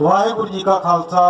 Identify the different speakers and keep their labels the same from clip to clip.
Speaker 1: वाहेगुरु जी का खालसा।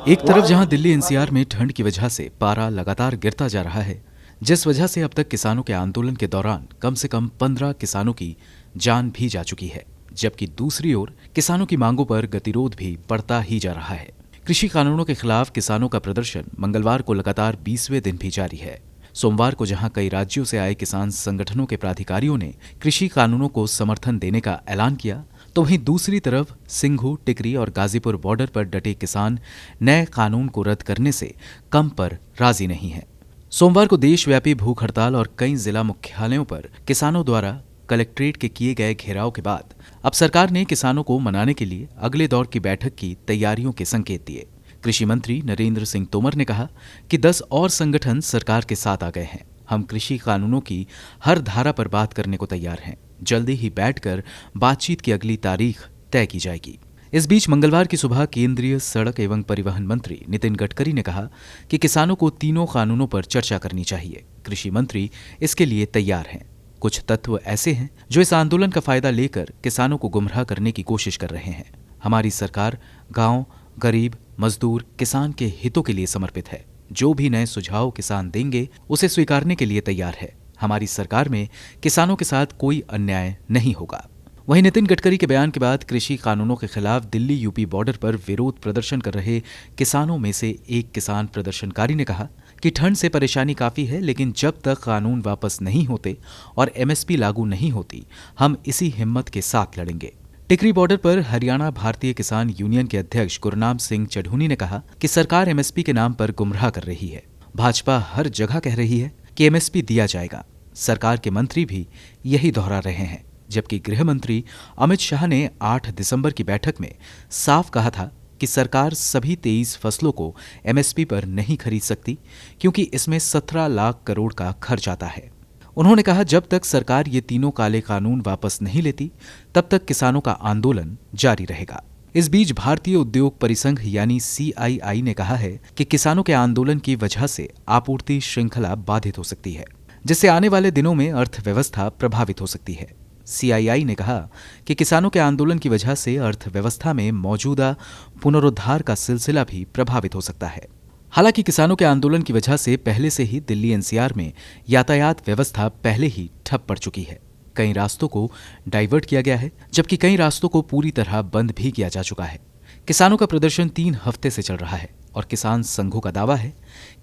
Speaker 2: एक तरफ जहां दिल्ली एनसीआर में ठंड की वजह से पारा लगातार गिरता जा रहा है, जिस वजह से अब तक किसानों के आंदोलन के दौरान कम से कम 15 किसानों की जान भी जा चुकी है, जबकि दूसरी ओर किसानों की मांगों पर गतिरोध भी बढ़ता ही जा रहा है। कृषि कानूनों के खिलाफ किसानों का प्रदर्शन मंगलवार को लगातार 20वें दिन भी जारी है। सोमवार को जहां कई राज्यों से आए किसान संगठनों के प्राधिकारियों ने कृषि कानूनों को समर्थन देने का ऐलान किया, तो वहीं दूसरी तरफ सिंघू, टिकरी और गाजीपुर बॉर्डर पर डटे किसान नए कानून को रद्द करने से कम पर राजी नहीं हैं। सोमवार को देशव्यापी भूख हड़ताल और कई जिला मुख्यालयों पर किसानों द्वारा कलेक्ट्रेट के किए गए घेराव के बाद अब सरकार ने किसानों को मनाने के लिए अगले दौर की बैठक की तैयारियों के संकेत दिए। कृषि मंत्री नरेंद्र सिंह तोमर ने कहा कि 10 और संगठन सरकार के साथ आ गए हैं। हम कृषि कानूनों की हर धारा पर बात करने को तैयार हैं। जल्दी ही बैठकर बातचीत की अगली तारीख तय की जाएगी। इस बीच मंगलवार की सुबह केंद्रीय सड़क एवं परिवहन मंत्री नितिन गडकरी ने कहा कि किसानों को तीनों कानूनों पर चर्चा करनी चाहिए। कृषि मंत्री इसके लिए तैयार हैं। कुछ तत्व ऐसे हैं जो इस आंदोलन का फायदा लेकर किसानों को गुमराह करने की कोशिश कर रहे हैं। हमारी सरकार गांव, गरीब, मजदूर, किसान के हितों के लिए समर्पित है। जो भी नए सुझाव किसान देंगे उसे स्वीकारने के लिए तैयार है। हमारी सरकार में किसानों के साथ कोई अन्याय नहीं होगा। वहीं नितिन गडकरी के बयान के बाद कृषि कानूनों के खिलाफ दिल्ली यूपी बॉर्डर पर विरोध प्रदर्शन कर रहे किसानों में से एक किसान प्रदर्शनकारी ने कहा कि ठंड से परेशानी काफी है, लेकिन जब तक कानून वापस नहीं होते और एमएसपी लागू नहीं होती, हम इसी हिम्मत के साथ लड़ेंगे। टिकरी बॉर्डर पर हरियाणा भारतीय किसान यूनियन के अध्यक्ष गुरनाम सिंह चढ़ूनी ने कहा कि सरकार एमएसपी के नाम पर गुमराह कर रही है। भाजपा हर जगह कह रही है कि एमएसपी दिया जाएगा। सरकार के मंत्री भी यही दोहरा रहे हैं, जबकि गृह मंत्री अमित शाह ने 8 दिसंबर की बैठक में साफ कहा था कि सरकार सभी 23 फसलों को एमएसपी पर नहीं खरीद सकती, क्योंकि इसमें 17 लाख करोड़ का खर्च आता है। उन्होंने कहा जब तक सरकार ये तीनों काले कानून वापस नहीं लेती, तब तक किसानों का आंदोलन जारी रहेगा। इस बीच भारतीय उद्योग परिसंघ यानी CII ने कहा है कि किसानों के आंदोलन की वजह से आपूर्ति श्रृंखला बाधित हो सकती है, जिससे आने वाले दिनों में अर्थव्यवस्था प्रभावित हो सकती है। CII ने कहा कि किसानों के आंदोलन की वजह से अर्थव्यवस्था में मौजूदा पुनरुद्धार का सिलसिला भी प्रभावित हो सकता है। हालांकि किसानों के आंदोलन की वजह से पहले से ही दिल्ली एनसीआर में यातायात व्यवस्था पहले ही ठप पड़ चुकी है। कई रास्तों को डाइवर्ट किया गया है, जबकि कई रास्तों को पूरी तरह बंद भी किया जा चुका है। किसानों का प्रदर्शन 3 हफ्ते से चल रहा है और किसान संघों का दावा है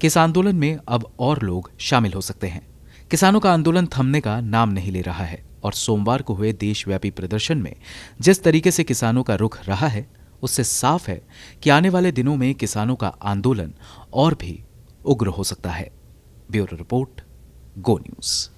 Speaker 2: कि इस आंदोलन में अब और लोग शामिल हो सकते हैं। किसानों का आंदोलन थमने का नाम नहीं ले रहा है और सोमवार को हुए देशव्यापी प्रदर्शन में जिस तरीके से किसानों का रुख रहा है, उससे साफ है कि आने वाले दिनों में किसानों का आंदोलन और भी उग्र हो सकता है। ब्यूरो रिपोर्ट, गो न्यूज़।